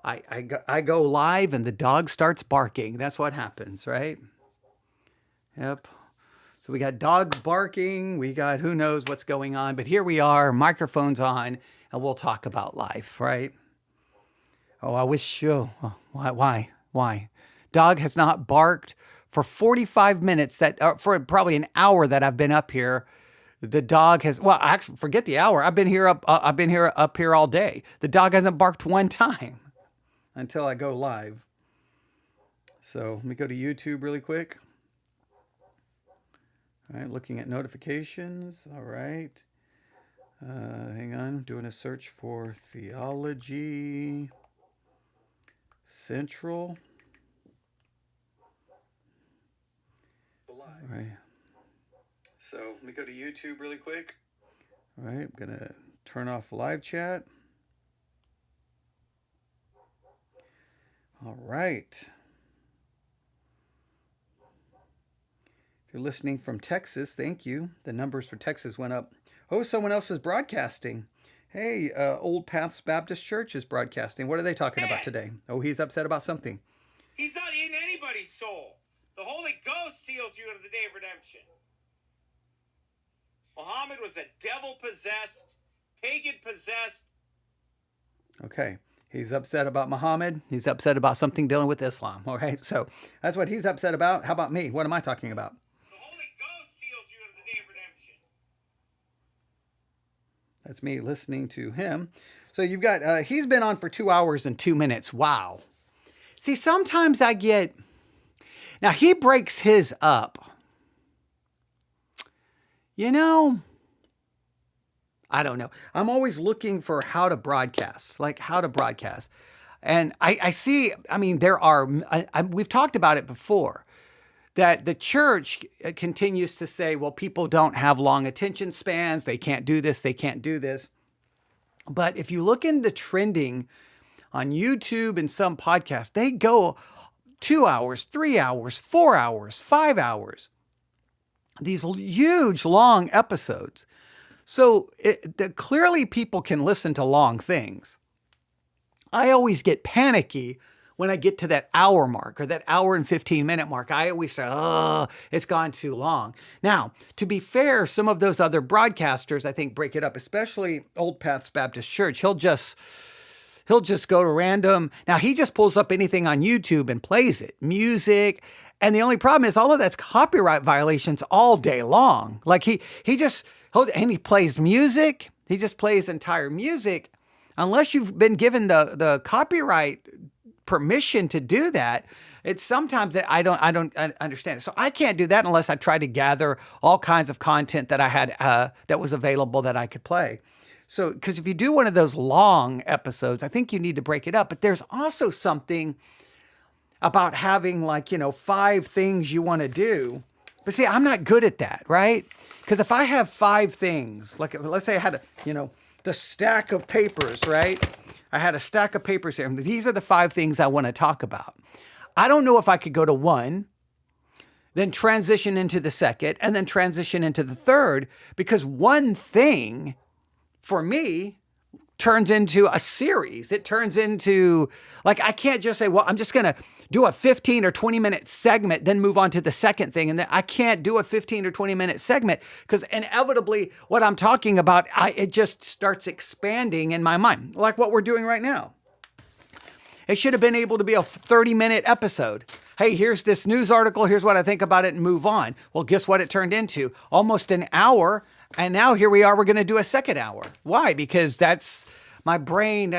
I go live and the dog starts barking. That's what happens, right? Yep. So we got dogs barking. We got who knows what's going on. But here we are, microphones on, and we'll talk about life, right? Oh, I wish you. Why? Dog has not barked for 45 minutes. For probably an hour that I've been up here. The dog has. Well, actually, forget the hour. I've been here up here all day. The dog hasn't barked one time until I go live. So let me go to YouTube really quick. All right, looking at notifications. All right. Hang on, doing a search for Theology Central. All right. So let me go to YouTube really quick. All right, I'm going to turn off live chat. All right. If you're listening from Texas, thank you. The numbers for Texas went up. Oh, someone else is broadcasting. Hey, Old Paths Baptist Church is broadcasting. What are they talking about today? Oh, he's upset about something. He's not in anybody's soul. The Holy Ghost seals you into the day of redemption. Muhammad was a devil-possessed, pagan-possessed. Okay. He's upset about Muhammad. He's upset about something dealing with Islam. All right. So that's what he's upset about. How about me? What am I talking about? The Holy Ghost seals you into the day of redemption. That's me listening to him. So you've got, he's been on for 2 hours and 2 minutes. Wow. See, sometimes I get, now he breaks his up. You know, I don't know. I'm always looking for how to broadcast, And I see, I mean, there are, we've talked about it before, that the church continues to say, well, people don't have long attention spans. They can't do this. They can't do this. But if you look into trending on YouTube and some podcasts, they go 2 hours, 3 hours, 4 hours, 5 hours. These huge, long episodes. So clearly people can listen to long things. I always get panicky when I get to that hour mark or that hour and 15-minute mark. I always start, oh, it's gone too long. Now, to be fair, some of those other broadcasters, I think, break it up, especially Old Paths Baptist Church. He'll just go to random. Now, he just pulls up anything on YouTube and plays it, music. And the only problem is all of that's copyright violations all day long. Like he plays music. He just plays entire music. Unless you've been given the copyright permission to do that, it's sometimes that I don't understand it. So I can't do that unless I try to gather all kinds of content that I had that was available that I could play. So, because if you do one of those long episodes, I think you need to break it up. But there's also something about having 5 things you want to do. But see, I'm not good at that, right? Because if I have 5 things, like let's say I had the stack of papers, right? I had a stack of papers here. These are the 5 things I want to talk about. I don't know if I could go to 1, then transition into the second, and then transition into the third, because one thing for me turns into a series. It turns into, I can't just say, well, I'm just going to do a 15 or 20 minute segment, then move on to the second thing. And then I can't do a 15 or 20 minute segment because inevitably what I'm talking about, it just starts expanding in my mind, like what we're doing right now. It should have been able to be a 30-minute episode. Hey, here's this news article. Here's what I think about it and move on. Well, guess what it turned into? Almost an hour. And now here we are. We're going to do a second hour. Why? Because that's my brain.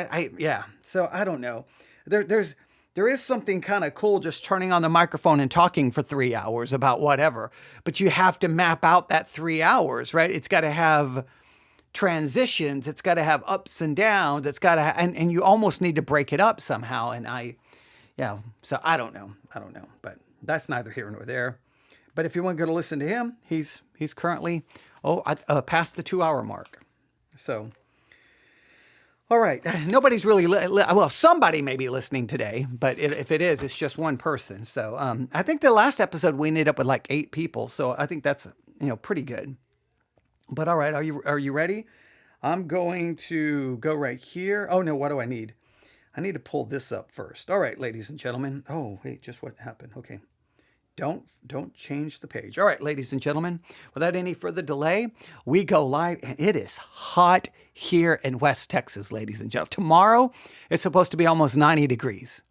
So I don't know. There is something kind of cool just turning on the microphone and talking for 3 hours about whatever. But you have to map out that 3 hours, right? It's got to have transitions. It's got to have ups and downs. It's got to, and you almost need to break it up somehow. And so I don't know. But that's neither here nor there. But if you want to go to listen to him, he's currently past the 2 hour mark. So. All right. Nobody's really, somebody may be listening today, but if it is, it's just one person. So I think the last episode we ended up with 8 people. So I think that's, pretty good. But all right. Are you ready? I'm going to go right here. Oh no, what do I need? I need to pull this up first. All right, ladies and gentlemen. Oh, wait, just what happened? Okay. Don't change the page. All right, ladies and gentlemen, without any further delay, we go live, and it is hot here in West Texas, ladies and gentlemen. Tomorrow, it's supposed to be almost 90 degrees.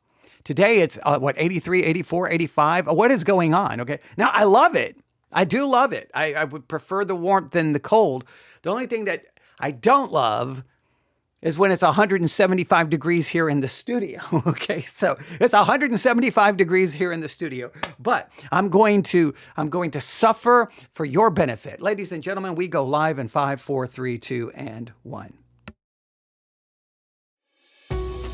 Today, it's 83, 84, 85. What is going on? Okay. Now, I love it. I do love it. I would prefer the warmth than the cold. The only thing that I don't love is when it's 175 degrees here in the studio. Okay, so it's 175 degrees here in the studio, but I'm going to suffer for your benefit. Ladies and gentlemen, we go live in 5, 4, 3, 2, and 1.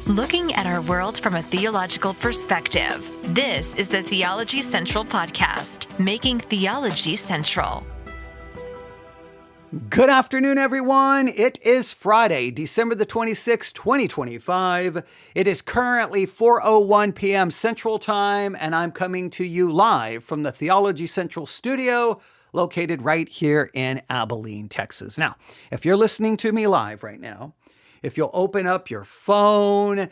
Looking at our world from a theological perspective, this is the Theology Central Podcast, making theology central. Good afternoon, everyone. It is Friday, December the 26th, 2025. It is currently 4:01 p.m. Central Time, and I'm coming to you live from the Theology Central studio located right here in Abilene, Texas. Now, if you're listening to me live right now, if you'll open up your phone,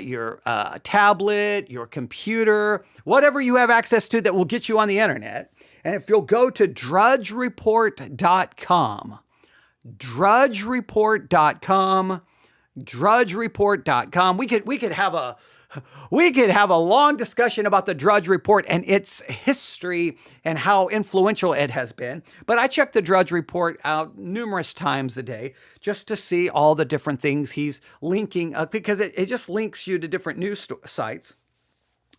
your tablet, your computer, whatever you have access to that will get you on the internet, and if you'll go to drudgereport.com, drudgereport.com, we could have a long discussion about the Drudge Report and its history and how influential it has been. But I check the Drudge Report out numerous times a day just to see all the different things he's linking up, because it just links you to different news sites.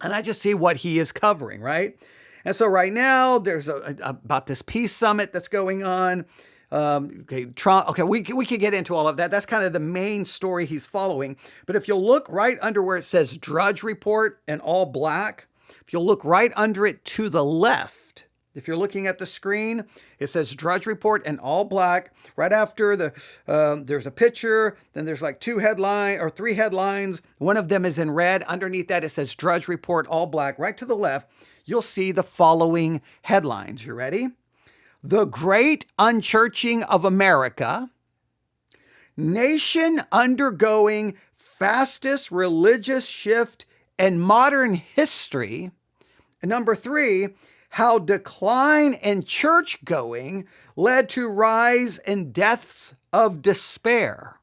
And I just see what he is covering, right? And so right now there's about this peace summit that's going on. Trump. Okay, we could get into all of that. That's kind of the main story he's following. But if you'll look right under where it says Drudge Report in all black, if you'll look right under it to the left, if you're looking at the screen, it says Drudge Report in all black. Right after there's a picture, then there's like 3 headlines. One of them is in red. Underneath that, it says Drudge Report, all black. Right to the left, you'll see the following headlines. You ready? The Great Unchurching of America. Nation undergoing fastest religious shift in modern history. And number 3, how decline in church going led to rise in deaths of despair.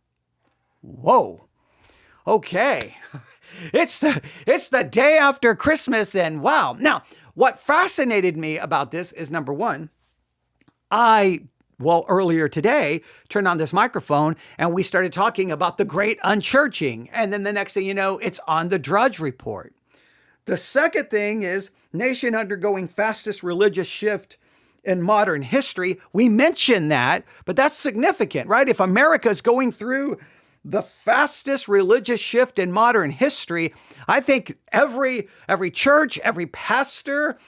Whoa. Okay. It's the day after Christmas, and wow. Now, what fascinated me about this is, number 1, earlier today, turned on this microphone and we started talking about the Great Unchurching. And then the next thing you know, it's on the Drudge Report. The second thing is nation undergoing fastest religious shift in modern history. We mentioned that, but that's significant, right? If America is going through the fastest religious shift in modern history, I think every church, every pastor,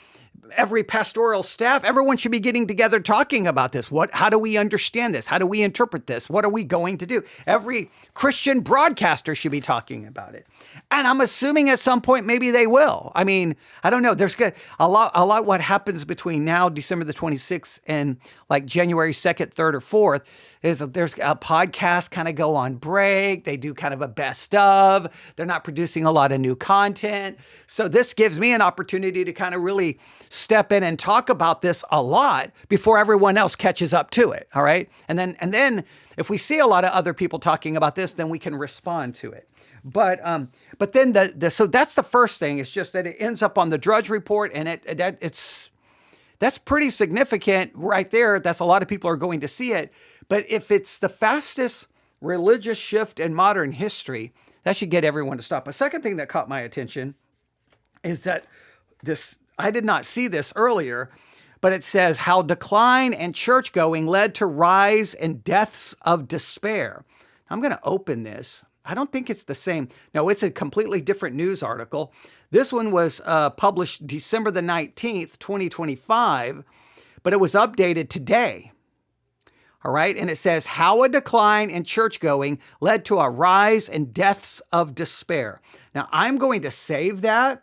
every pastoral staff, everyone should be getting together talking about this. How do we understand this? How do we interpret this? What are we going to do? Every Christian broadcaster should be talking about it. And I'm assuming at some point maybe they will. I mean, I don't know. There's a lot what happens between now, December the 26th, and like January 2nd, 3rd, or 4th, is there's a podcast kind of go on break. They do kind of a best of. They're not producing a lot of new content. So this gives me an opportunity to kind of really step in and talk about this a lot before everyone else catches up to it. All right. And then if we see a lot of other people talking about this, then we can respond to it. But then so that's the first thing. It's just that it ends up on the Drudge Report, and that's pretty significant right there. That's a lot of people are going to see it. But if it's the fastest religious shift in modern history, that should get everyone to stop. A second thing that caught my attention is that I did not see this earlier, but it says how decline in church going led to rise in deaths of despair. I'm going to open this. I don't think it's the same. No, it's a completely different news article. This one was published December the 19th, 2025, but it was updated today. All right. And it says how a decline in church going led to a rise in deaths of despair. Now, I'm going to save that.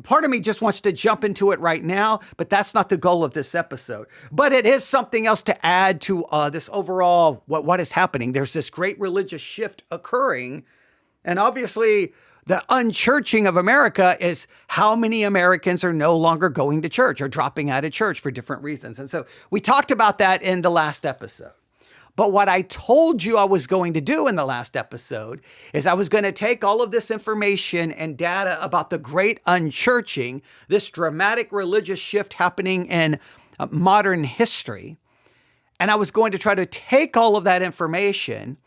Part of me just wants to jump into it right now, but that's not the goal of this episode. But it is something else to add to this overall, what is happening. There's this great religious shift occurring And obviously, the unchurching of America is how many Americans are no longer going to church or dropping out of church for different reasons. And so we talked about that in the last episode. But what I told you I was going to do in the last episode is I was going to take all of this information and data about the Great Unchurching, this dramatic religious shift happening in modern history. And I was going to try to take all of that information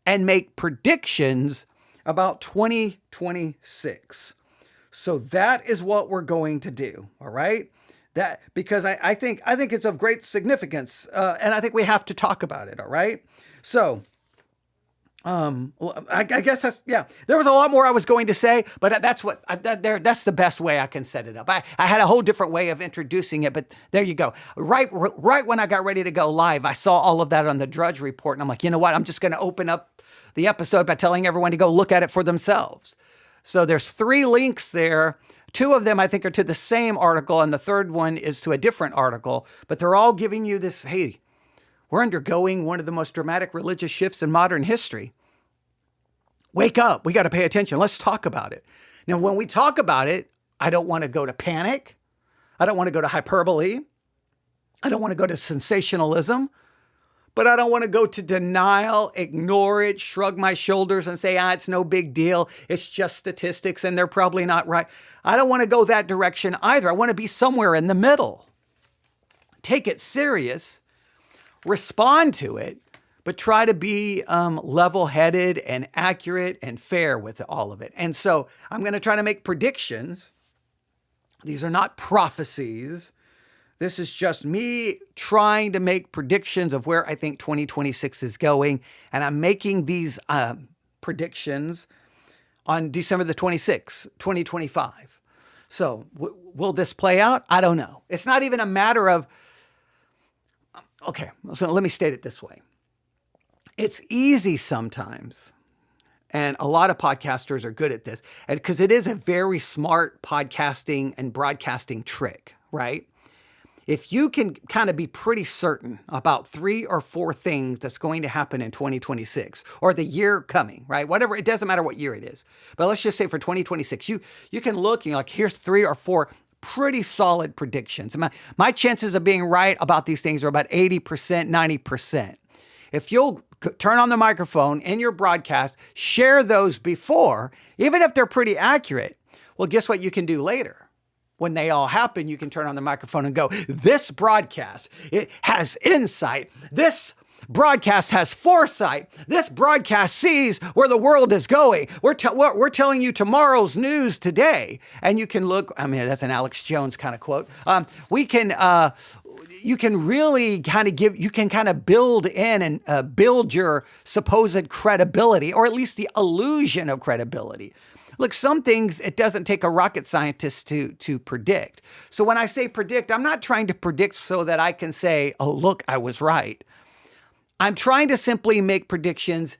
and make predictions about 2026. So that is what we're going to do. All right. That because I think it's of great significance, and I think we have to talk about it. All right. So I guess there was a lot more I was going to say, but that's the best way I can set it up. I had a whole different way of introducing it, but there you go. Right when I got ready to go live, I saw all of that on the Drudge Report, and I'm like, you know what? I'm just going to open up the episode by telling everyone to go look at it for themselves. So there's 3 links there. 2 of them I think are to the same article, and the third one is to a different article, but they're all giving you this, hey, we're undergoing one of the most dramatic religious shifts in modern history. Wake up. We got to pay attention. Let's talk about it. Now, when we talk about it, I don't want to go to panic. I don't want to go to hyperbole. I don't want to go to sensationalism. But I don't want to go to denial, ignore it, shrug my shoulders and say, it's no big deal. It's just statistics and they're probably not right. I don't want to go that direction either. I want to be somewhere in the middle. Take it serious, respond to it, but try to be level-headed and accurate and fair with all of it. And so I'm going to try to make predictions. These are not prophecies. This is just me trying to make predictions of where I think 2026 is going. And I'm making these predictions on December the 26th, 2025. So will this play out? I don't know. It's not even a matter of, okay, so let me state it this way. It's easy sometimes, and a lot of podcasters are good at this, and because it is a very smart podcasting and broadcasting trick, right? If you can kind of be pretty certain about 3 or 4 things that's going to happen in 2026 or the year coming, right? Whatever, it doesn't matter what year it is. But let's just say for 2026, you can look, like, here's 3 or 4 pretty solid predictions. My chances of being right about these things are about 80%, 90%. If you'll turn on the microphone in your broadcast, share those before, even if they're pretty accurate, well, guess what you can do later? When they all happen, you can turn on the microphone and go, this broadcast, it has insight. This broadcast has foresight. This broadcast sees where the world is going. We're telling you tomorrow's news today. And you can look, that's an Alex Jones kind of quote. You can really kind of build in and build your supposed credibility, or at least the illusion of credibility. Look, some things, it doesn't take a rocket scientist to predict. So when I say predict, I'm not trying to predict so that I can say, oh, look, I was right. I'm trying to simply make predictions,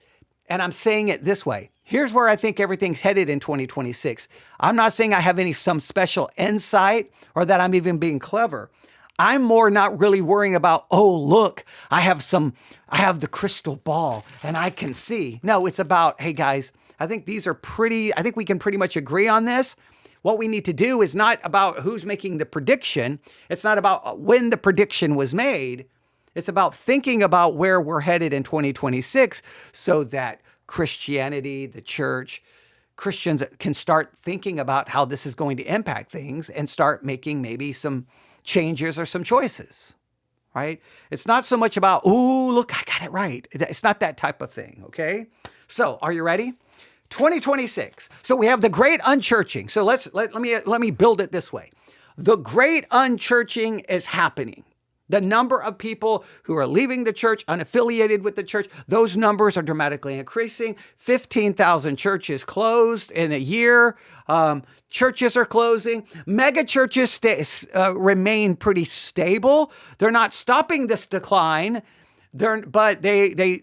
and I'm saying it this way. Here's where I think everything's headed in 2026. I'm not saying I have some special insight or that I'm even being clever. I'm more not really worrying about, oh, look, I have the crystal ball and I can see. No, it's about, hey guys, I think we can pretty much agree on this. What we need to do is not about who's making the prediction. It's not about when the prediction was made. It's about thinking about where we're headed in 2026 so that Christianity, the church, Christians can start thinking about how this is going to impact things and start making maybe some changes or some choices, right? It's not so much about, oh, look, I got it right. It's not that type of thing, okay? So are you ready? 2026. So we have the Great Unchurching. So let me build it this way. The Great Unchurching is happening. The number of people who are leaving the church, unaffiliated with the church, those numbers are dramatically increasing. 15,000 churches closed in a year. Churches are closing. Mega churches remain pretty stable. They're not stopping this decline. But they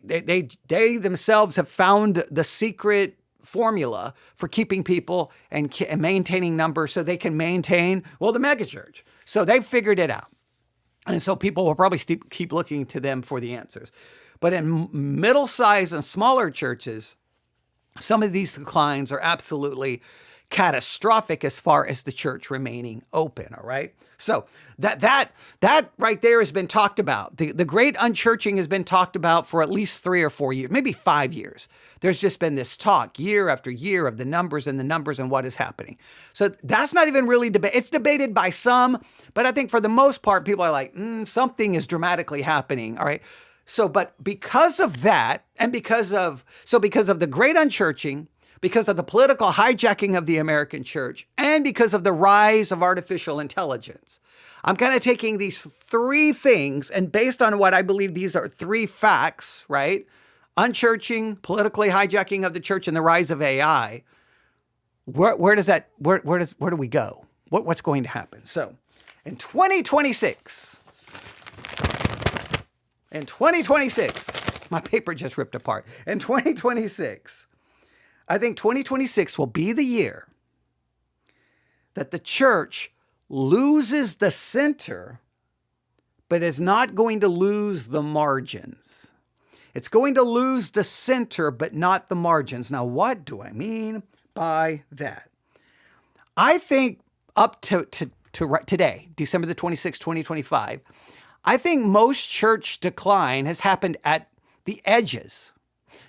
themselves have found the secret formula for keeping people and maintaining numbers so they can maintain, the mega church. So they've figured it out. And so people will probably keep looking to them for the answers. But in middle-sized and smaller churches, Some of these declines are absolutely catastrophic as far as the church remaining open, all right? So that right there has been talked about. The Great Unchurching has been talked about for at least 3 or 4 years, maybe 5 years. There's just been this talk year after year of the numbers and what is happening. So that's not even really debated. It's debated by some, but I think for the most part, people are like, something is dramatically happening, all right? So, but because of that, and because of the Great Unchurching, because of the political hijacking of the American church, and because of the rise of artificial intelligence, I'm kind of taking these 3 things, and based on what I believe these are 3 facts, right? Unchurching, politically hijacking of the church, and the rise of AI. Where do we go? What's going to happen? So, in 2026, my paper just ripped apart. In 2026, I think 2026 will be the year that the church loses the center, but is not going to lose the margins. It's going to lose the center, but not the margins. Now, what do I mean by that? I think up to today, December the 26th, 2025, I think most church decline has happened at the edges.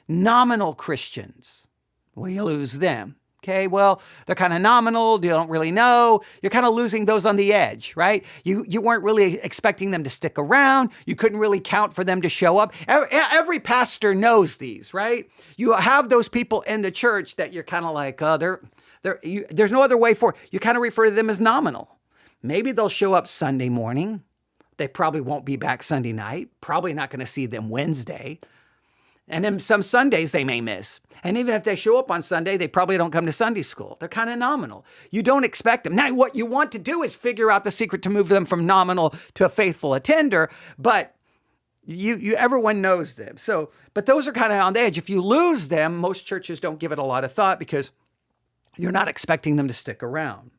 Nominal Christians, we lose them. Okay, well, they're kind of nominal. You don't really know. You're kind of losing those on the edge, right? You weren't really expecting them to stick around. You couldn't really count for them to show up. Every pastor knows these, right? You have those people in the church that you're kind of like, there's no other way for it. You kind of refer to them as nominal. Maybe they'll show up Sunday morning. They probably won't be back Sunday night. Probably not going to see them Wednesday. And then some Sundays they may miss. And even if they show up on Sunday, they probably don't come to Sunday school. They're kind of nominal. You don't expect them. Now, what you want to do is figure out the secret to move them from nominal to a faithful attender, but everyone knows them. So, but those are kind of on the edge. If you lose them, most churches don't give it a lot of thought because you're not expecting them to stick around.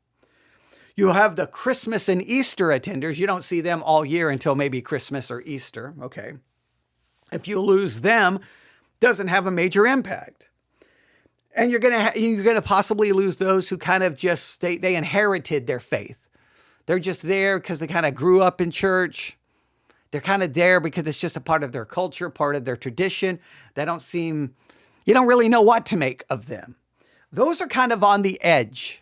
You have the Christmas and Easter attenders. You don't see them all year until maybe Christmas or Easter. Okay. If you lose them, doesn't have a major impact. And you're gonna possibly lose those who kind of just they inherited their faith. They're just there because they kind of grew up in church. They're kind of there because it's just a part of their culture, part of their tradition. You don't really know what to make of them. Those are kind of on the edge,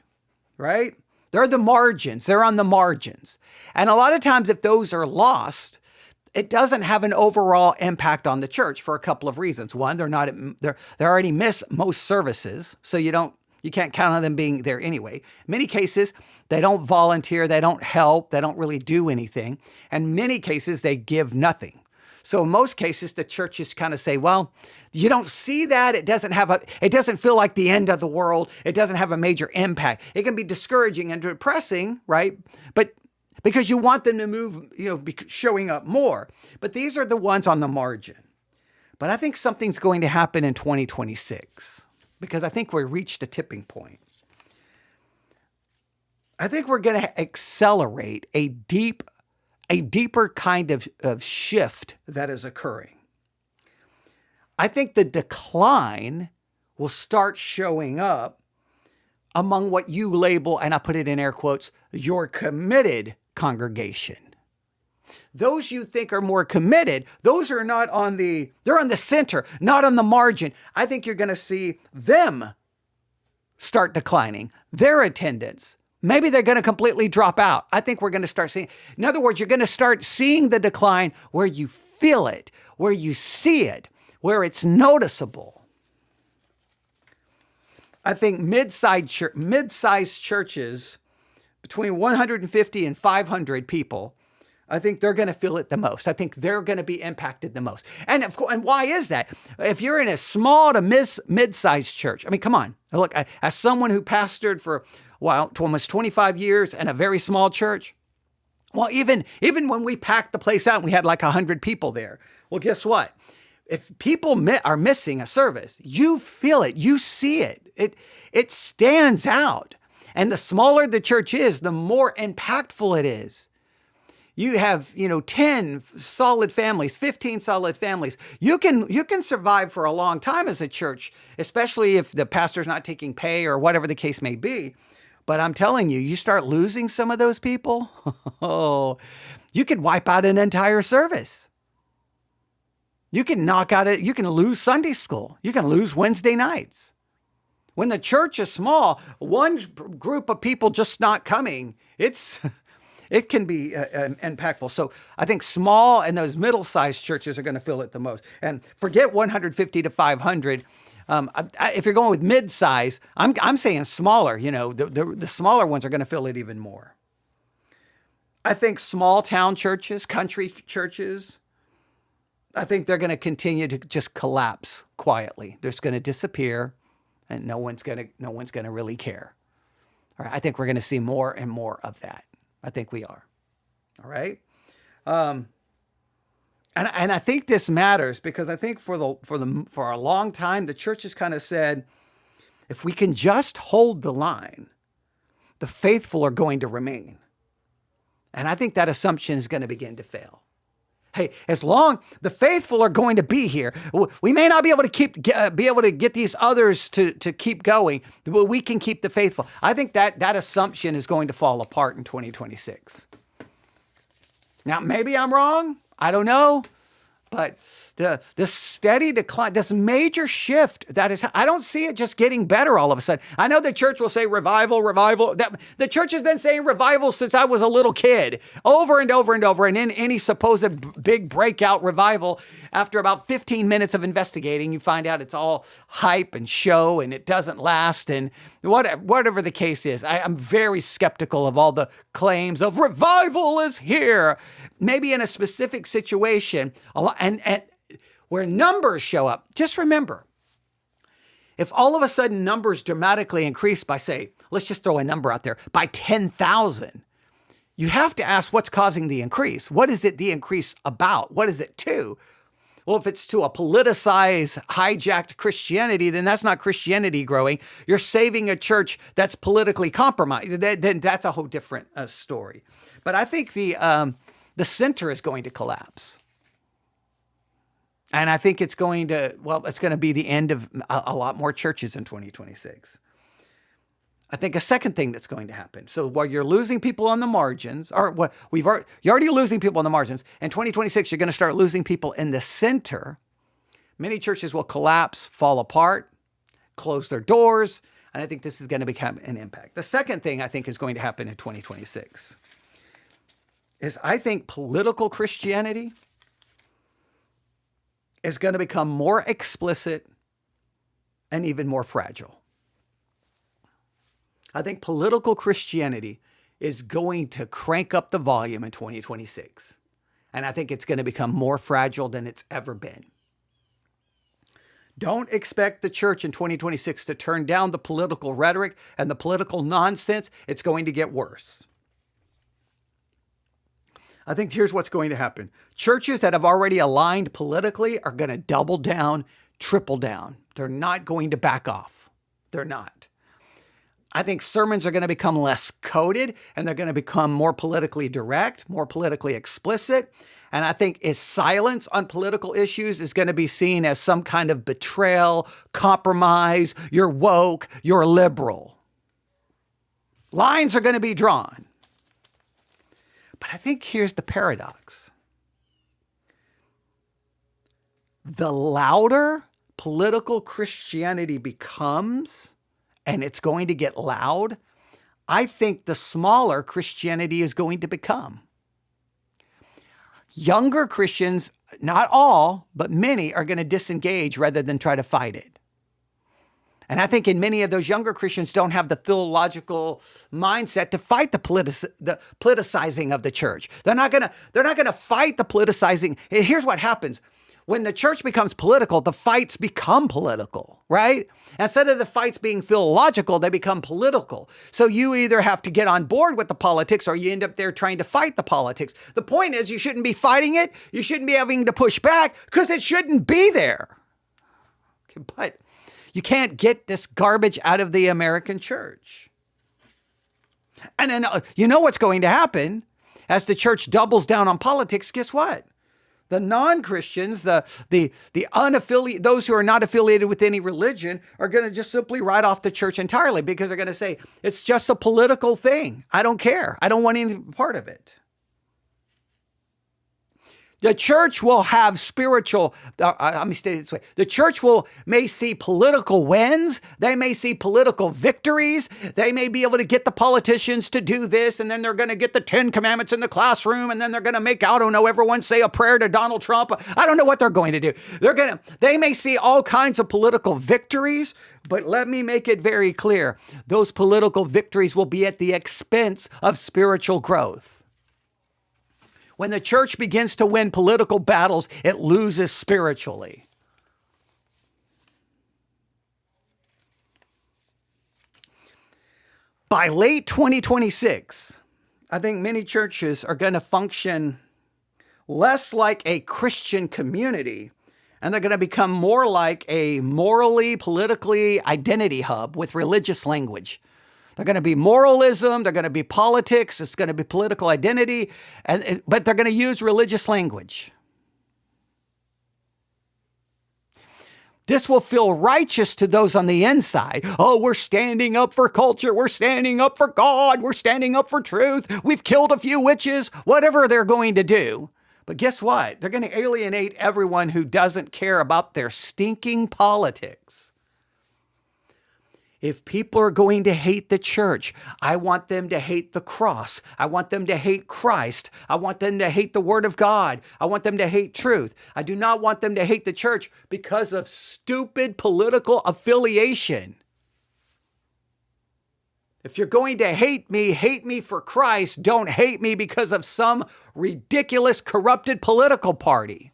right? They're the margins. They're on the margins. And a lot of times if those are lost, it doesn't have an overall impact on the church for a couple of reasons. One, they already miss most services, so you can't count on them being there anyway. In many cases, they don't volunteer, they don't help, they don't really do anything. And in many cases, they give nothing. So in most cases, the churches kind of say, well, you don't see that. It doesn't feel like the end of the world. It doesn't have a major impact. It can be discouraging and depressing, right? But because you want them to move, showing up more. But these are the ones on the margin. But I think something's going to happen in 2026 because I think we've reached a tipping point. I think we're going to accelerate a deeper kind of shift that is occurring. I think the decline will start showing up among what you label, and I put it in air quotes, your committed congregation. Those you think are more committed, those are they're on the center, not on the margin. I think you're going to see them start declining, their attendance. Maybe they're going to completely drop out. I think we're going to start seeing, in other words, you're going to start seeing the decline where you feel it, where you see it, where it's noticeable. I think mid-sized churches between 150 and 500 people, I think they're going to feel it the most. I think they're going to be impacted the most. And of course, and why is that? If you're in a small to mid-sized church, I mean, come on. Look, as someone who pastored for almost 25 years in a very small church, well, even when we packed the place out and we had like 100 people there, well, guess what? If people are missing a service, you feel it, you see it. It stands out. And the smaller the church is, the more impactful it is. you have, 10 solid families, 15 solid families. You can survive for a long time as a church, especially if the pastor's not taking pay or whatever the case may be. But I'm telling you, you start losing some of those people, oh, you could wipe out an entire service. You can knock out it. You can lose Sunday school. You can lose Wednesday nights. When the church is small, one group of people just not coming, it can be impactful. So I think small and those middle-sized churches are going to feel it the most. And forget 150 to 500. If you're going with mid-size, I'm saying smaller. The smaller ones are going to feel it even more. I think small town churches, country churches, I think they're going to continue to just collapse quietly. They're just going to disappear, and no one's going to really care. All right, I think we're going to see more and more of that. I think we are. All right. And I think this matters because I think for a long time, the church has kind of said, if we can just hold the line, the faithful are going to remain. And I think that assumption is going to begin to fail. Hey, as long the faithful are going to be here, we may not be able to get these others to keep going, but we can keep the faithful. I think that assumption is going to fall apart in 2026. Now, maybe I'm wrong. I don't know. But the steady decline, this major shift I don't see it just getting better all of a sudden. I know the church will say revival. The church has been saying revival since I was a little kid, over and over and over. And in any supposed big breakout revival, after about 15 minutes of investigating, you find out it's all hype and show and it doesn't last. And whatever the case is, I'm very skeptical of all the claims of revival is here. Maybe in a specific situation, and where numbers show up. Just remember, if all of a sudden numbers dramatically increase by, say, let's just throw a number out there, by 10,000, you have to ask what's causing the increase. What is it the increase about? What is it to? Well, if it's to a politicized, hijacked Christianity, then that's not Christianity growing. You're saving a church that's politically compromised. Then that's a whole different story. But I think the center is going to collapse. And I think it's going to be the end of a lot more churches in 2026. I think a second thing that's going to happen. So while you're losing people on the margins, you're already losing people on the margins. In 2026, you're going to start losing people in the center. Many churches will collapse, fall apart, close their doors. And I think this is going to become an impact. The second thing I think is going to happen in 2026 is I think political Christianity is going to become more explicit and even more fragile. I think political Christianity is going to crank up the volume in 2026. And I think it's going to become more fragile than it's ever been. Don't expect the church in 2026 to turn down the political rhetoric and the political nonsense. It's going to get worse. I think here's what's going to happen. Churches that have already aligned politically are going to double down, triple down. They're not going to back off. They're not. I think sermons are going to become less coded and they're going to become more politically direct, more politically explicit. And I think silence on political issues is going to be seen as some kind of betrayal, compromise. You're woke, you're liberal. Lines are going to be drawn. But I think here's the paradox. The louder political Christianity becomes, and it's going to get loud, I think the smaller Christianity is going to become. Younger Christians, not all, but many, are going to disengage rather than try to fight it. And I think in many of those younger Christians don't have the theological mindset to fight the politicizing of the church. They're not going to fight the politicizing. Here's what happens. When the church becomes political, the fights become political, right? Instead of the fights being theological, they become political. So you either have to get on board with the politics or you end up there trying to fight the politics. The point is you shouldn't be fighting it. You shouldn't be having to push back because it shouldn't be there. Okay, but you can't get this garbage out of the American church. And then you know what's going to happen as the church doubles down on politics, guess what? The non-Christians, the unaffiliated, those who are not affiliated with any religion are going to just simply write off the church entirely because they're going to say, it's just a political thing. I don't care. I don't want any part of it. The church will have spiritual, let me state it this way. The church may see political wins. They may see political victories. They may be able to get the politicians to do this, and then they're going to get the 10 commandments in the classroom, and then they're going to make, I don't know, everyone say a prayer to Donald Trump. I don't know what they're going to do. They may see all kinds of political victories, but let me make it very clear. Those political victories will be at the expense of spiritual growth. When the church begins to win political battles, it loses spiritually. By late 2026, I think many churches are going to function less like a Christian community, and they're going to become more like a morally, politically identity hub with religious language. They're going to be moralism. They're going to be politics. It's going to be political identity, but they're going to use religious language. This will feel righteous to those on the inside. Oh, we're standing up for culture. We're standing up for God. We're standing up for truth. We've killed a few witches, whatever they're going to do. But guess what? They're going to alienate everyone who doesn't care about their stinking politics. If people are going to hate the church, I want them to hate the cross. I want them to hate Christ. I want them to hate the Word of God. I want them to hate truth. I do not want them to hate the church because of stupid political affiliation. If you're going to hate me for Christ. Don't hate me because of some ridiculous, corrupted political party.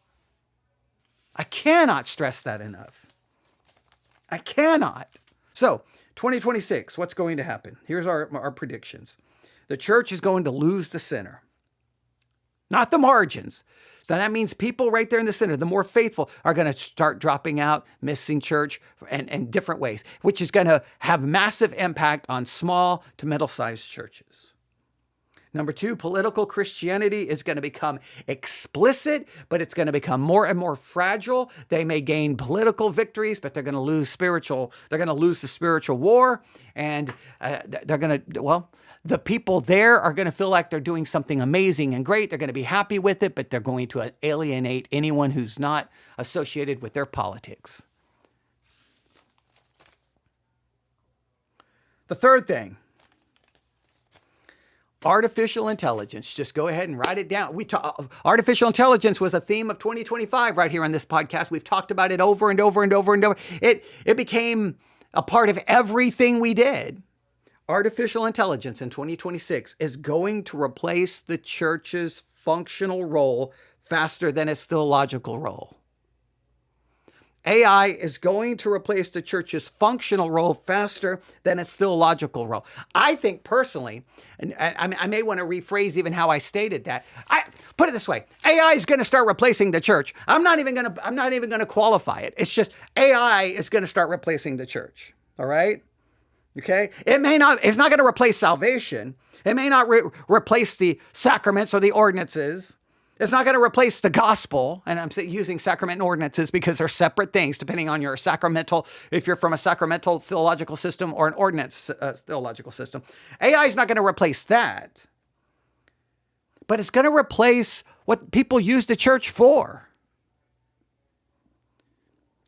I cannot stress that enough. I cannot. So, 2026, what's going to happen? Here's our predictions. The church is going to lose the center, not the margins. So that means people right there in the center, the more faithful, are going to start dropping out, missing church in different ways, which is going to have massive impact on small to middle-sized churches. Number 2, political Christianity is going to become explicit, but it's going to become more and more fragile. They may gain political victories, but they're going to lose spiritual. They're going to lose the spiritual war, and they're going to, the people there are going to feel like they're doing something amazing and great. They're going to be happy with it, but they're going to alienate anyone who's not associated with their politics. The third thing, artificial intelligence. Just go ahead and write it down. Artificial intelligence was a theme of 2025 right here on this podcast. We've talked about it over and over and over and over. It became a part of everything we did. Artificial intelligence in 2026 is going to replace the church's functional role faster than its theological role. AI is going to replace the church's functional role faster than its theological role. I think personally, and I may want to rephrase even how I stated that. I put it this way: AI is going to start replacing the church. I'm not even going to qualify it. It's just AI is going to start replacing the church. All right. Okay. It's not going to replace salvation. It may not replace the sacraments or the ordinances. It's not going to replace the gospel, and I'm using sacrament and ordinances because they're separate things depending on your sacramental, if you're from a sacramental theological system or an ordinance theological system. AI is not going to replace that, but it's going to replace what people use the church for.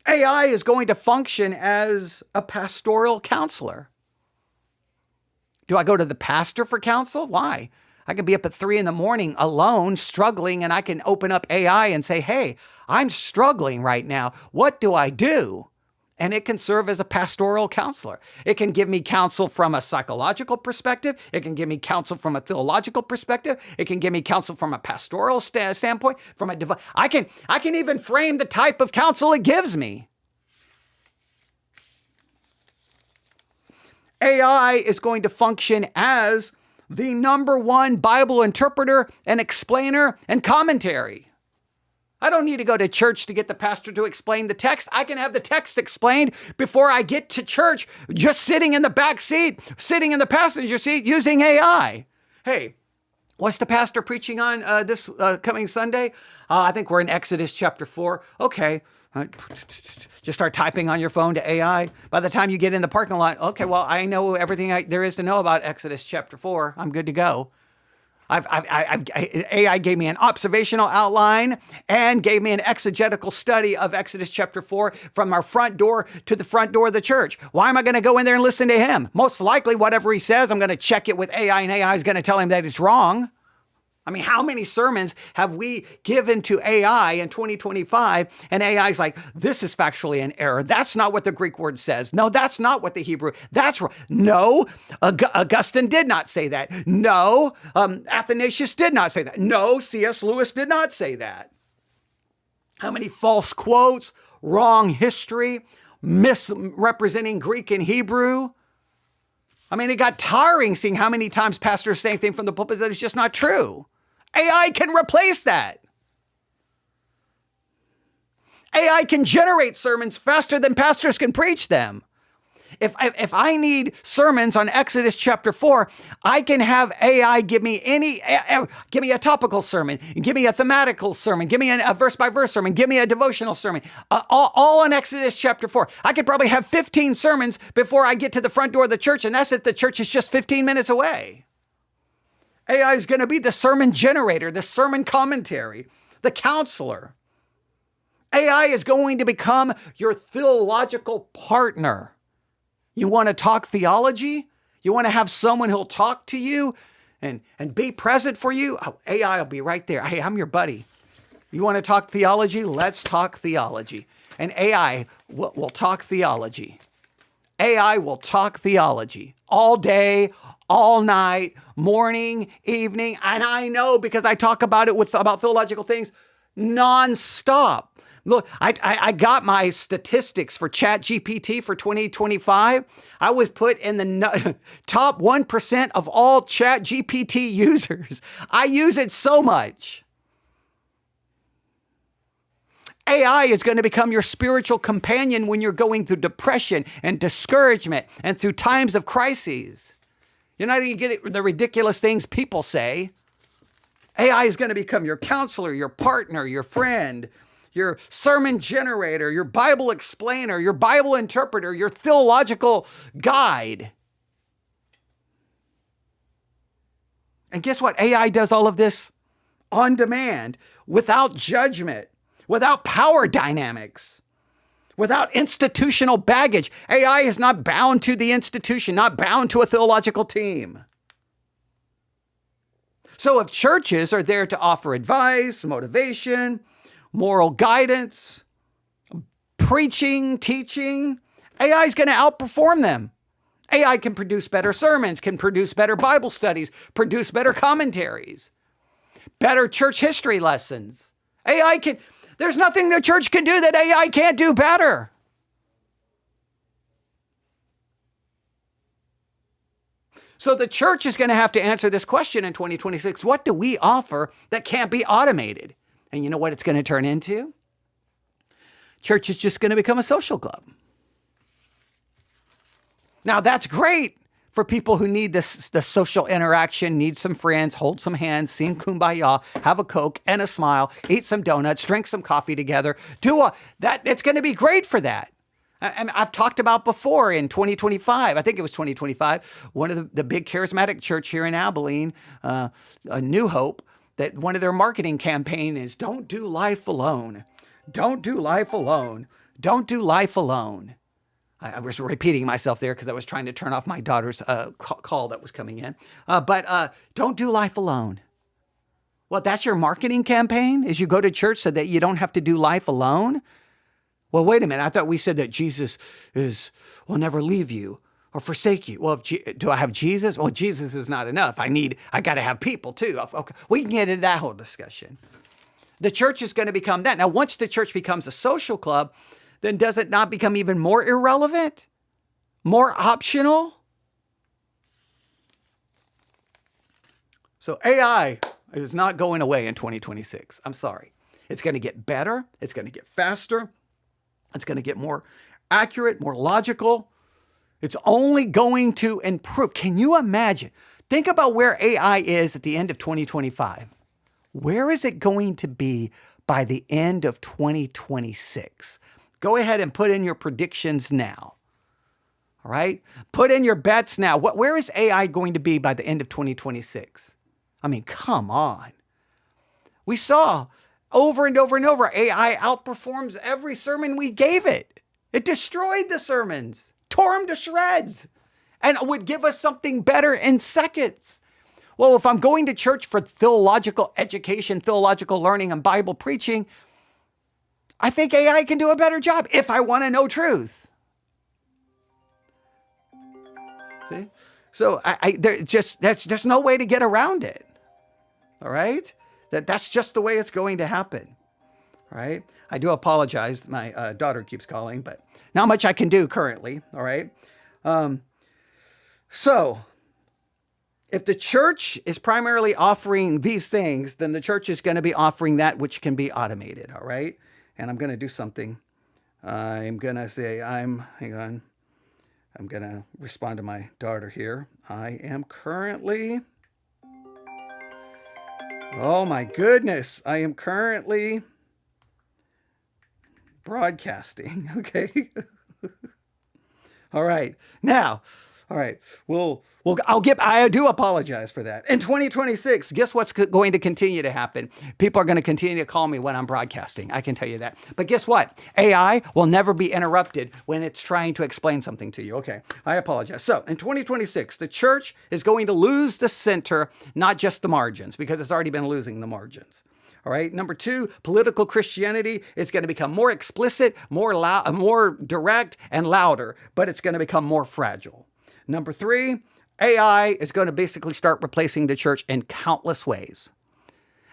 AI is going to function as a pastoral counselor. Do I go to the pastor for counsel? Why? I can be up at 3 a.m. alone, struggling, and I can open up AI and say, hey, I'm struggling right now. What do I do? And it can serve as a pastoral counselor. It can give me counsel from a psychological perspective. It can give me counsel from a theological perspective. It can give me counsel from a pastoral standpoint. I can even frame the type of counsel it gives me. AI is going to function as the number one Bible interpreter and explainer and commentary. I don't need to go to church to get the pastor to explain the text. I can have the text explained before I get to church, just sitting in the back seat, sitting in the passenger seat using AI. Hey, What's the pastor preaching on this coming Sunday? I think we're in Exodus chapter 4. Okay. Just start typing on your phone to AI. By the time you get in the parking lot, okay, well, I know everything there is to know about Exodus chapter 4. I'm good to go. AI gave me an observational outline and gave me an exegetical study of Exodus chapter 4 from our front door to the front door of the church. Why am I going to go in there and listen to him? Most likely, whatever he says, I'm going to check it with AI, and AI is going to tell him that it's wrong. I mean, how many sermons have we given to AI in 2025? And AI is like, this is factually an error. That's not what the Greek word says. No, that's not what the Hebrew. That's wrong. No, Augustine did not say that. No, Athanasius did not say that. No, C.S. Lewis did not say that. How many false quotes, wrong history, misrepresenting Greek and Hebrew? I mean, it got tiring seeing how many times pastors say things from the pulpit that is just not true. AI can replace that. AI can generate sermons faster than pastors can preach them. If I need sermons on Exodus chapter 4, I can have AI give me a topical sermon, give me a thematical sermon, give me a verse by verse sermon, give me a devotional sermon, all on Exodus chapter 4. I could probably have 15 sermons before I get to the front door of the church, and that's if the church is just 15 minutes away. AI is going to be the sermon generator, the sermon commentary, the counselor. AI is going to become your theological partner. You want to talk theology? You want to have someone who'll talk to you and be present for you? Oh, AI will be right there. Hey, I'm your buddy. You want to talk theology? Let's talk theology. And AI will talk theology. AI will talk theology all day, all night, morning, evening. And I know because I talk about it about theological things nonstop. Look, I got my statistics for ChatGPT for 2025. I was put in the top 1% of all ChatGPT users. I use it so much. AI is going to become your spiritual companion when you're going through depression and discouragement and through times of crises. You're not going to get the ridiculous things people say. AI is going to become your counselor, your partner, your friend, your sermon generator, your Bible explainer, your Bible interpreter, your theological guide. And guess what? AI does all of this on demand, without judgment, without power dynamics, without institutional baggage. AI is not bound to the institution, not bound to a theological team. So if churches are there to offer advice, motivation, moral guidance, preaching, teaching, AI is going to outperform them. AI can produce better sermons, can produce better Bible studies, produce better commentaries, better church history lessons. There's nothing the church can do that AI can't do better. So the church is going to have to answer this question in 2026. What do we offer that can't be automated? And you know what it's going to turn into? Church is just going to become a social club. Now, that's great for people who need the social interaction, need some friends, hold some hands, sing Kumbaya, have a Coke and a smile, eat some donuts, drink some coffee together. It's going to be great for that. I've talked about before in 2025, I think it was 2025, one of the big charismatic church here in Abilene, a New Hope, that one of their marketing campaign is don't do life alone. Don't do life alone. Don't do life alone. I was repeating myself there because I was trying to turn off my daughter's call that was coming in. But don't do life alone. Well, that's your marketing campaign is you go to church so that you don't have to do life alone? Well, wait a minute. I thought we said that Jesus will never leave you or forsake you. Well, do I have Jesus? Well, Jesus is not enough. I got to have people too. Okay, we can get into that whole discussion. The church is going to become that. Now, once the church becomes a social club, then does it not become even more irrelevant? More optional? So AI is not going away in 2026. I'm sorry. It's going to get better. It's going to get faster. It's going to get more accurate, more logical. It's only going to improve. Can you imagine Think about where AI is at the end of 2025. Where is it going to be by the end of 2026? Go ahead and put in your predictions now. All right? Put in your bets now. Where is AI going to be by the end of 2026? I mean, come on. We saw over and over and over, AI outperforms every sermon we gave it. It destroyed the sermons, tore them to shreds, and would give us something better in seconds. Well, if I'm going to church for theological education, theological learning, and Bible preaching, I think AI can do a better job if I want to know truth. See? So there's no way to get around it. All right? That's just the way it's going to happen. All right? I do apologize. My daughter keeps calling, but not much I can do currently. All right? So if the church is primarily offering these things, then the church is going to be offering that which can be automated. All right? And I'm going to do something. I'm going to say, hang on. I'm going to respond to my daughter here. I am currently, oh my goodness, I am currently broadcasting. Okay. All right. Now, all right. I do apologize for that. In 2026, guess what's going to continue to happen? People are going to continue to call me when I'm broadcasting. I can tell you that. But guess what? AI will never be interrupted when it's trying to explain something to you. Okay. I apologize. So in 2026, the church is going to lose the center, not just the margins, because it's already been losing the margins. All right. Number two, political Christianity is going to become more explicit, more loud, more direct and louder, but it's going to become more fragile. Number three, AI is going to basically start replacing the church in countless ways.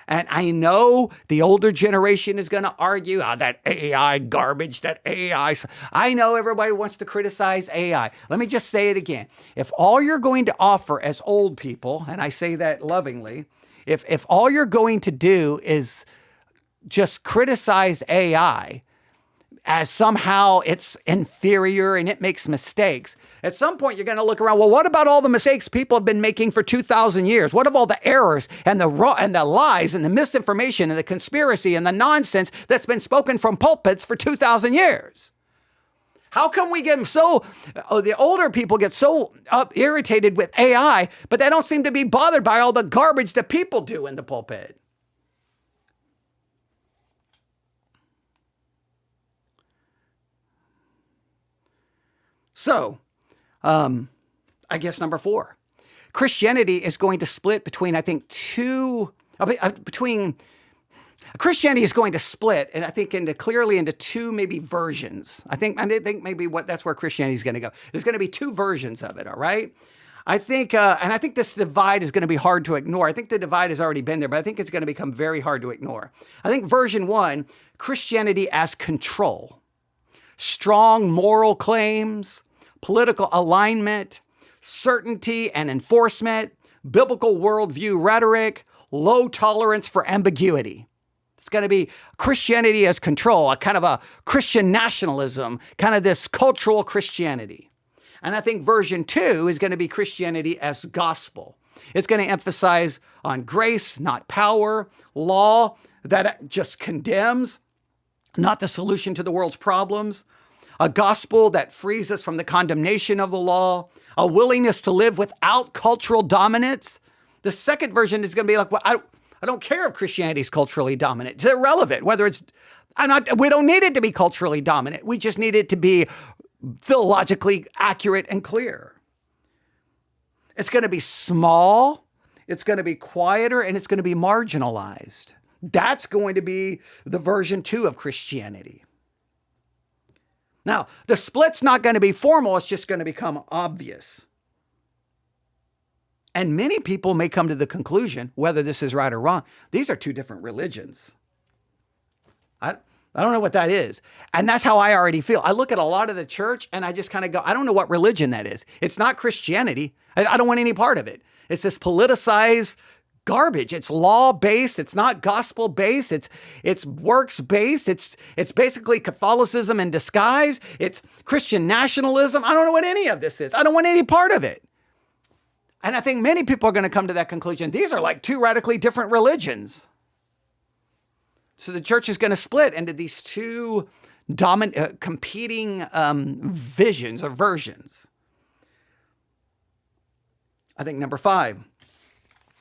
And I know the older generation is going to argue, that AI garbage, that AI. I know everybody wants to criticize AI. Let me just say it again. If all you're going to offer as old people, and I say that lovingly, if all you're going to do is just criticize AI as somehow it's inferior and it makes mistakes, at some point you're going to look around. Well, what about all the mistakes people have been making for 2,000 years? What of all the errors and the lies and the misinformation and the conspiracy and the nonsense that's been spoken from pulpits for 2,000 years? How come we get the older people get so irritated with AI, but they don't seem to be bothered by all the garbage that people do in the pulpit? So, I guess number four, Christianity is going to split between, I think, Christianity is going to split, and I think clearly into two maybe versions. I think maybe that's where Christianity is going to go. There's going to be two versions of it. All right. I think, and I think this divide is going to be hard to ignore. I think the divide has already been there, but I think it's going to become very hard to ignore. I think version one, Christianity as control, strong moral claims, political alignment, certainty and enforcement, biblical worldview rhetoric, low tolerance for ambiguity. It's going to be Christianity as control, a kind of a Christian nationalism, kind of this cultural Christianity. And I think version two is going to be Christianity as gospel. It's going to emphasize on grace, not power, law that just condemns, not the solution to the world's problems, a gospel that frees us from the condemnation of the law, a willingness to live without cultural dominance. The second version is going to be like, well, I don't care if Christianity is culturally dominant. It's irrelevant whether we don't need it to be culturally dominant. We just need it to be theologically accurate and clear. It's going to be small, it's going to be quieter, and it's going to be marginalized. That's going to be the version two of Christianity. Now, the split's not going to be formal, it's just going to become obvious. And many people may come to the conclusion, whether this is right or wrong, these are two different religions. I don't know what that is. And that's how I already feel. I look at a lot of the church and I just kind of go, I don't know what religion that is. It's not Christianity. I don't want any part of it. It's this politicized garbage. It's law-based. It's not gospel-based. It's works-based. It's basically Catholicism in disguise. It's Christian nationalism. I don't know what any of this is. I don't want any part of it. And I think many people are going to come to that conclusion. These are like two radically different religions. So the church is going to split into these two competing visions or versions. I think number 5,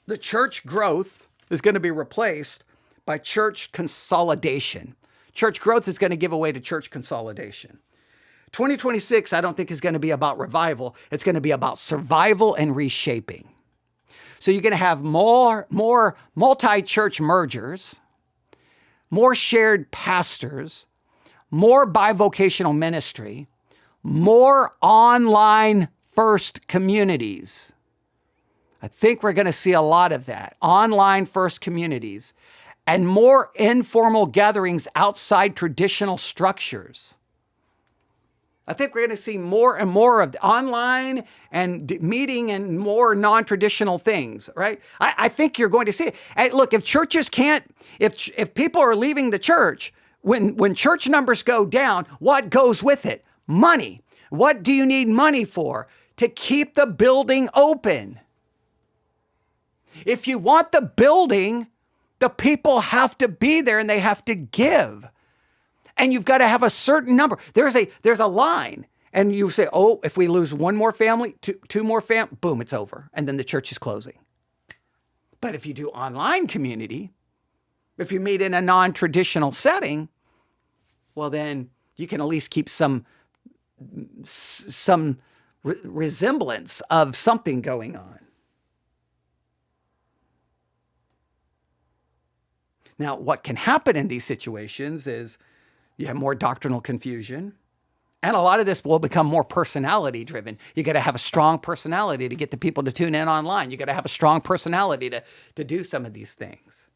the church growth is going to be replaced by church consolidation. Church growth is going to give way to church consolidation. 2026, I don't think is going to be about revival. It's going to be about survival and reshaping. So you're going to have more multi-church mergers, more shared pastors, more bivocational ministry, more online first communities. I think we're going to see a lot of that. Online first communities and more informal gatherings outside traditional structures. I think we're going to see more and more of the online and meeting and more non-traditional things, right? I think you're going to see it. And look, if churches can't, if people are leaving the church, when church numbers go down, what goes with it? Money. What do you need money for? To keep the building open. If you want the building, the people have to be there and they have to give. And you've got to have a certain number. There's a line. And you say, oh, if we lose one more family, two more boom, it's over. And then the church is closing. But if you do online community, if you meet in a non-traditional setting, well, then you can at least keep some resemblance of something going on. Now, what can happen in these situations is you have more doctrinal confusion, and a lot of this will become more personality driven. You got to have a strong personality to get the people to tune in online. You got to have a strong personality to do some of these things.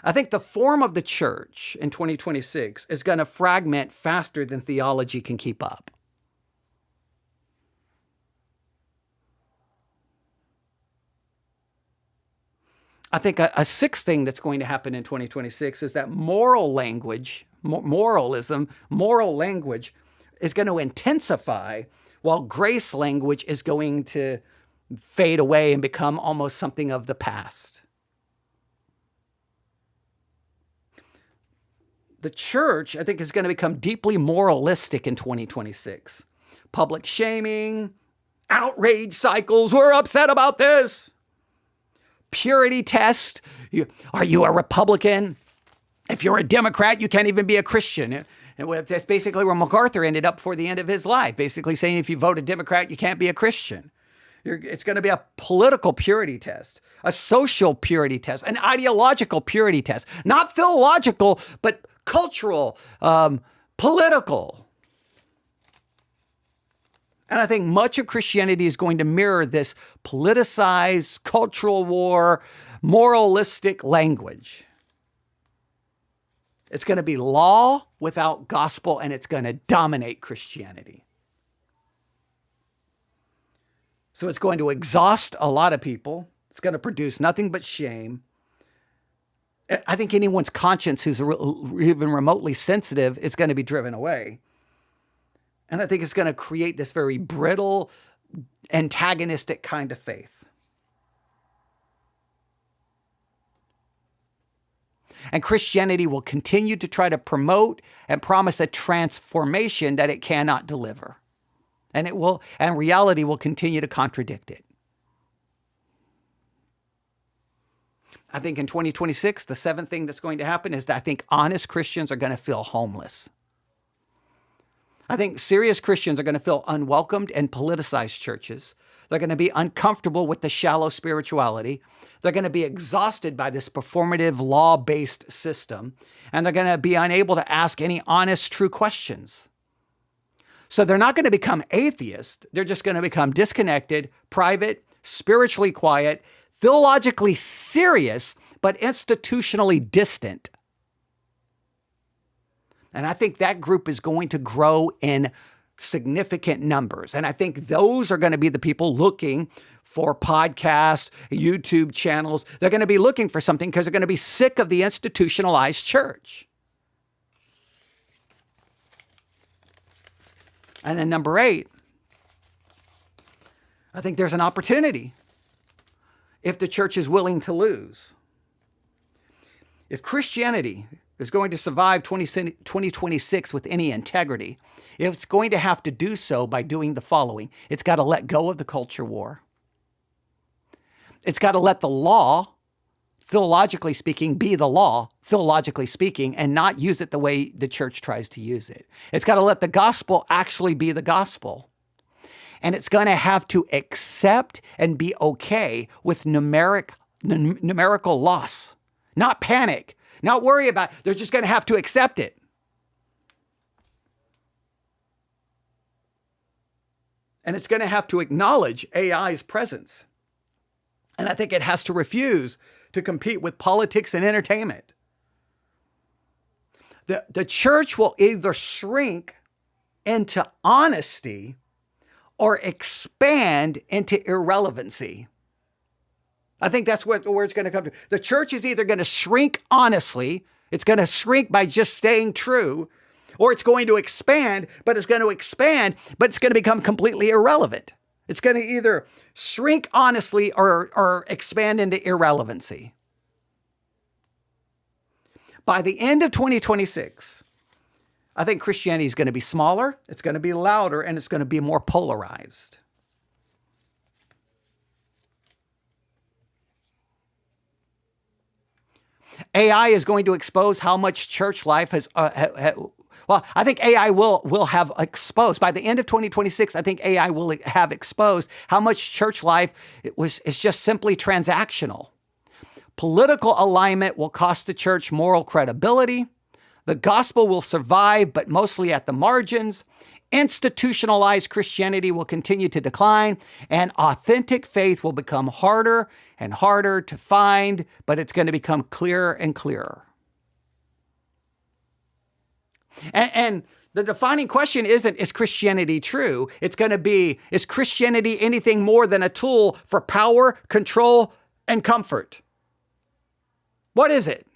I think the form of the church in 2026 is going to fragment faster than theology can keep up. I think a sixth thing that's going to happen in 2026 is that moral language, moralism, moral language is going to intensify while grace language is going to fade away and become almost something of the past. The church, I think, is going to become deeply moralistic in 2026. Public shaming, outrage cycles, we're upset about this. Purity test. Are you a Republican? If you're a Democrat, you can't even be a Christian. And that's basically where MacArthur ended up before the end of his life, basically saying if you vote a Democrat, you can't be a Christian. It's going to be a political purity test, a social purity test, an ideological purity test, not theological, but cultural, political. And I think much of Christianity is going to mirror this politicized, cultural war, moralistic language. It's going to be law without gospel, and it's going to dominate Christianity. So it's going to exhaust a lot of people. It's going to produce nothing but shame. I think anyone's conscience who's even remotely sensitive is going to be driven away. And I think it's going to create this very brittle, antagonistic kind of faith. And Christianity will continue to try to promote and promise a transformation that it cannot deliver. And reality will continue to contradict it. I think in 2026, the seventh thing that's going to happen is that I think honest Christians are going to feel homeless. I think serious Christians are going to feel unwelcomed in politicized churches. They're going to be uncomfortable with the shallow spirituality. They're going to be exhausted by this performative law-based system. And they're going to be unable to ask any honest, true questions. So they're not going to become atheists. They're just going to become disconnected, private, spiritually quiet, theologically serious, but institutionally distant. And I think that group is going to grow in significant numbers. And I think those are going to be the people looking for podcasts, YouTube channels. They're going to be looking for something because they're going to be sick of the institutionalized church. And then number 8, I think there's an opportunity if the church is willing to lose. If Christianity is going to survive 2026 with any integrity, it's going to have to do so by doing the following. It's got to let go of the culture war. It's got to let the law, theologically speaking, be the law, theologically speaking, and not use it the way the church tries to use it. It's got to let the gospel actually be the gospel. And it's going to have to accept and be okay with numerical loss, not panic, not worry about it. They're just going to have to accept it. And it's going to have to acknowledge AI's presence. And I think it has to refuse to compete with politics and entertainment. The church will either shrink into honesty or expand into irrelevancy. I think that's where it's going to come to. The church is either going to shrink honestly, it's going to shrink by just staying true, or it's going to expand, but it's going to become completely irrelevant. It's going to either shrink honestly or expand into irrelevancy. By the end of 2026, I think Christianity is going to be smaller, it's going to be louder, and it's going to be more polarized. AI is going to expose how much church life has, I think AI will have exposed. By the end of 2026, I think AI will have exposed how much church life is just simply transactional. Political alignment will cost the church moral credibility. The gospel will survive, but mostly at the margins. Institutionalized Christianity will continue to decline, and authentic faith will become harder and harder to find, but it's going to become clearer and clearer. And the defining question isn't, is Christianity true? It's going to be, is Christianity anything more than a tool for power, control, and comfort? What is it?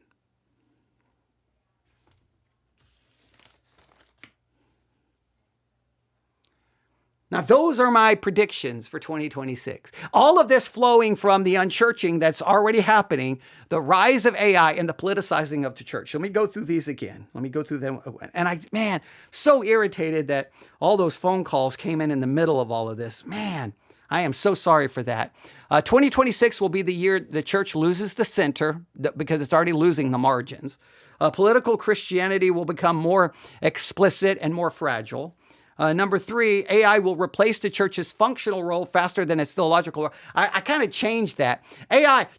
Now, those are my predictions for 2026. All of this flowing from the unchurching that's already happening, the rise of AI and the politicizing of the church. Let me go through these again. Let me go through them. And so irritated that all those phone calls came in the middle of all of this. Man, I am so sorry for that. 2026 will be the year the church loses the center because it's already losing the margins. Political Christianity will become more explicit and more fragile. Number 3, AI will replace the church's functional role faster than its theological role. I kind of changed that.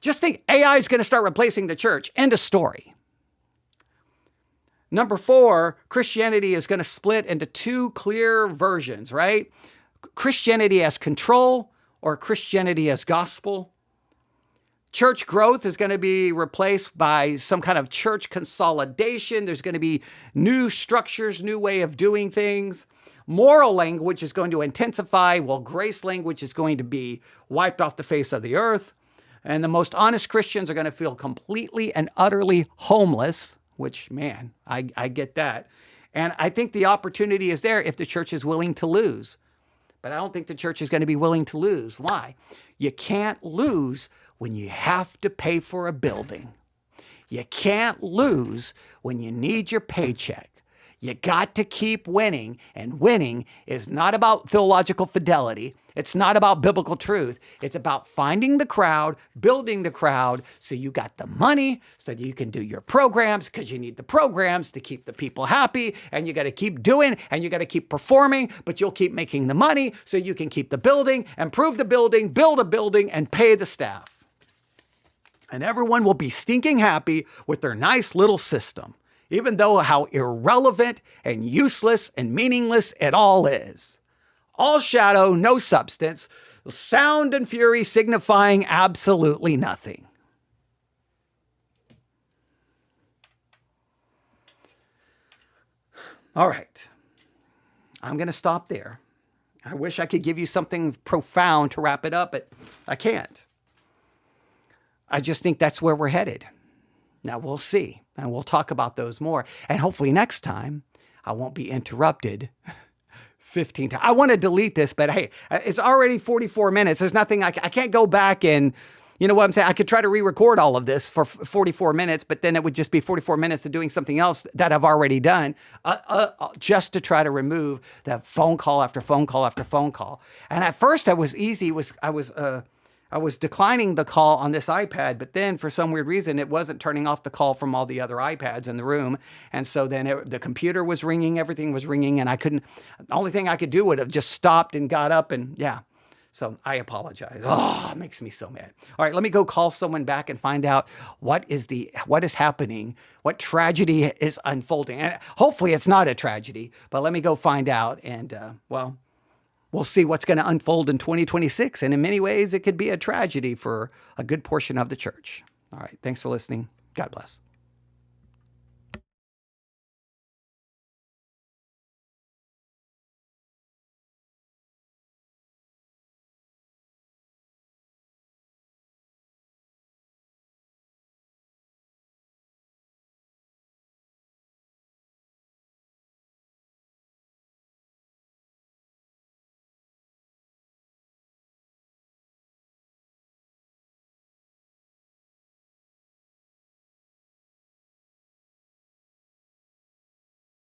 Just think AI is going to start replacing the church. End of story. Number 4, Christianity is going to split into 2 clear versions, right? Christianity as control or Christianity as gospel. Church growth is going to be replaced by some kind of church consolidation. There's going to be new structures, new way of doing things. Moral language is going to intensify, while grace language is going to be wiped off the face of the earth. And the most honest Christians are going to feel completely and utterly homeless, which, man, I get that. And I think the opportunity is there if the church is willing to lose. But I don't think the church is going to be willing to lose. Why? You can't lose when you have to pay for a building. You can't lose when you need your paycheck. You got to keep winning, and winning is not about theological fidelity. It's not about biblical truth. It's about finding the crowd, building the crowd, so you got the money so that you can do your programs, because you need the programs to keep the people happy, and you got to keep doing, and you got to keep performing, but you'll keep making the money so you can keep the building, improve the building, build a building, and pay the staff. And everyone will be stinking happy with their nice little system, even though how irrelevant and useless and meaningless it all is. All shadow, no substance, sound and fury signifying absolutely nothing. All right, I'm going to stop there. I wish I could give you something profound to wrap it up, but I can't. I just think that's where we're headed. Now we'll see, and we'll talk about those more. And hopefully next time I won't be interrupted 15 times. I want to delete this, but hey, it's already 44 minutes. There's nothing I can't go back and, you know what I'm saying? I could try to re-record all of this for 44 minutes, but then it would just be 44 minutes of doing something else that I've already done, just to try to remove that phone call after phone call after phone call. And at first, I was declining the call on this iPad, but then for some weird reason, it wasn't turning off the call from all the other iPads in the room. And so then the computer was ringing, everything was ringing, and the only thing I could do would have just stopped and got up and yeah. So I apologize. Oh, it makes me so mad. All right, let me go call someone back and find out what is happening, what tragedy is unfolding. And hopefully it's not a tragedy, but let me go find out. And we'll see what's going to unfold in 2026. And in many ways, it could be a tragedy for a good portion of the church. All right, thanks for listening. God bless.